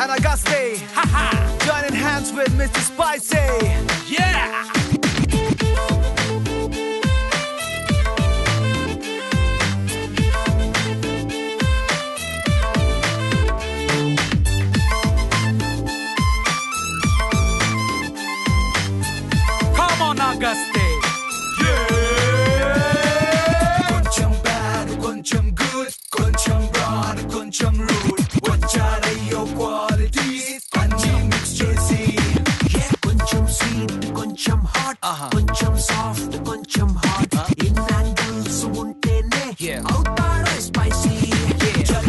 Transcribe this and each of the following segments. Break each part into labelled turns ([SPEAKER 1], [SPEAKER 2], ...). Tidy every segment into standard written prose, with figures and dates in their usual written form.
[SPEAKER 1] and Auguste. Joining hands with Mr. Spicy. Yeah! Come on, Auguste. కొంచెం bad కొంచెం good కొంచెం broad కొంచెం rude వచ్చారయ్యో quality అన్ని mix చేసి
[SPEAKER 2] కొంచెం స్వీట్ కొంచెం హాట్ కొంచెం సాఫ్ట్ కొంచెం హాట్ ఇన్ యాంగిల్స్ ఉంటేనే అవుతాడు స్పైసీ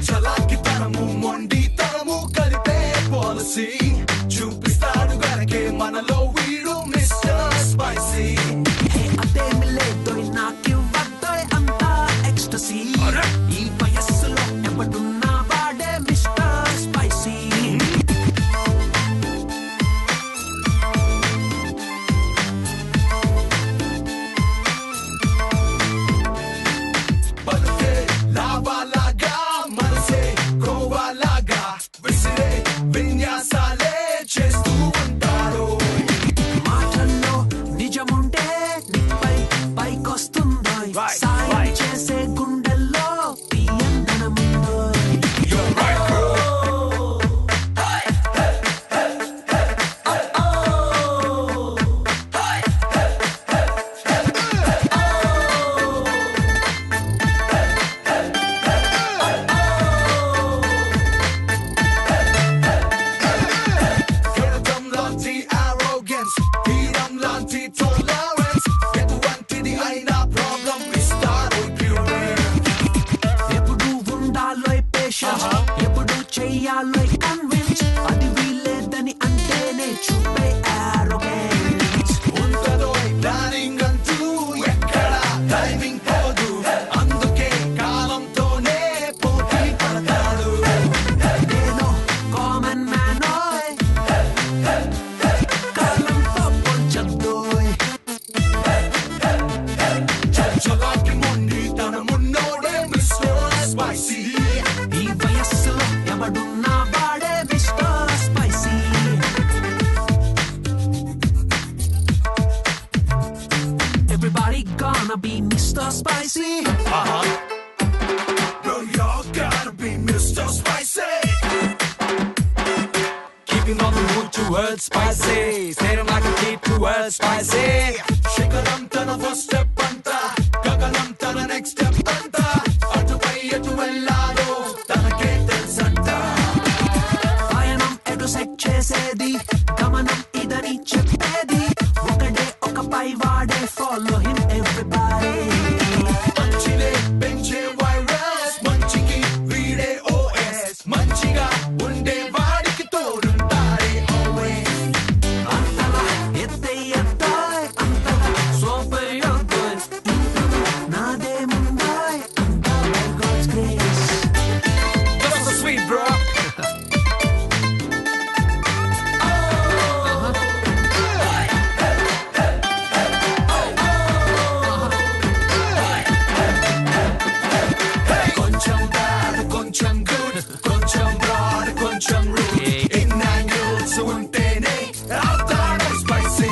[SPEAKER 1] చలాకి తనము మొండి తనము కలిపే పాలసీ చూపిస్తాడు గనకే మనలో వీడు మిస్టర్ స్పైసీ
[SPEAKER 2] అదేమి లేదు నాకివ్వద్దు అంతా ఎక్స్టసీ ఈ వయస్సులో ఎవడున్నా వాడే మిస్టర్ స్పైసీ
[SPEAKER 1] పలుకే లావాలాగా మనసే కోవాలాగా విసిరే విన్యాసాలే చేస్తూ ఉంటారు
[SPEAKER 2] మాటల్లో నిజముంటే నీపై పైకొస్తుందో సాయం చేసే గుండెల్లో తీయందనముందో
[SPEAKER 1] You're right, girl. Freedom లాంటి arrogance, freedom లాంటి tolerance, ఎటువంటిది అయినా problem ఇస్తారు pure.
[SPEAKER 2] ఎప్పుడు ఉండాలో పేషెన్స్ ఎప్పుడు చెయ్యాలో కన్విన్స్ అది వీలేదని అంటేనే చూపే arrogance.
[SPEAKER 1] ఉంటదో ప్లానింగ్ అంటూ ఎక్కడ టైమింగ్ పోదు అందుకే కాలంతోనే పోటీ పడతాడు
[SPEAKER 2] నేను కామన్ మ్యాన్ కాలంతో పోల్చొద్దోయ్.
[SPEAKER 1] చలాకి మొండి తన మున్నోడే మిస్టర్ స్పైసీ
[SPEAKER 2] ఈ వయస్సులో ఎవడున్నా వాడే mister spicy Everybody gonna be Mr. Spicy.
[SPEAKER 1] Bro, y'all gotta be Mr. Spicy. Keeping on the road towards spicy. Staring like a kid towards spicy. Shikaram tana first step anta. Gaganam tana next step anta. Atupay etu vellado. Tanake telusanta.
[SPEAKER 2] పయనం ఎటు set చేసేది గమనం ఇదని చెప్పేది ఒకడే ఒక పై వాడే follow him everybody
[SPEAKER 1] మంచినే పెంచే వైరస్ మంచికి వీడే ఓఎస్ మంచిగా ఉండే వాడికి తోడుంటాడే always.
[SPEAKER 2] అంతలా ఎత్తయ్యొద్దాయ్ అంతలా సోపయ్యొద్దాయ్ నాదే ముందాయ్ అంతా by God's grace.
[SPEAKER 1] That's so sweet, bro. కొంచెం బ్యాడ్ కొంచెం గుడ్ కొంచెం బ్రాడ్ కొంచెం రూడ్ ఇన్ యాంగిల్స్ ఉంటేనే అవుతాడు spicy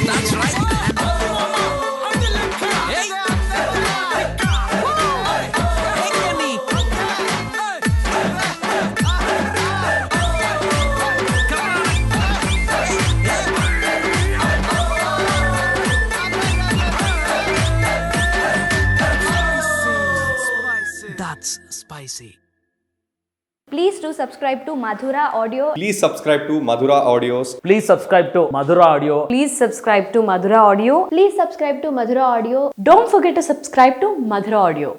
[SPEAKER 2] That's spicy.
[SPEAKER 3] Please do subscribe to Madhura Audio.
[SPEAKER 4] Please subscribe to Madhura Audios.
[SPEAKER 5] Please subscribe to Madhura Audio.
[SPEAKER 3] Please subscribe to Madhura Audio. Please subscribe to Madhura Audio. Don't forget to subscribe to Madhura Audio.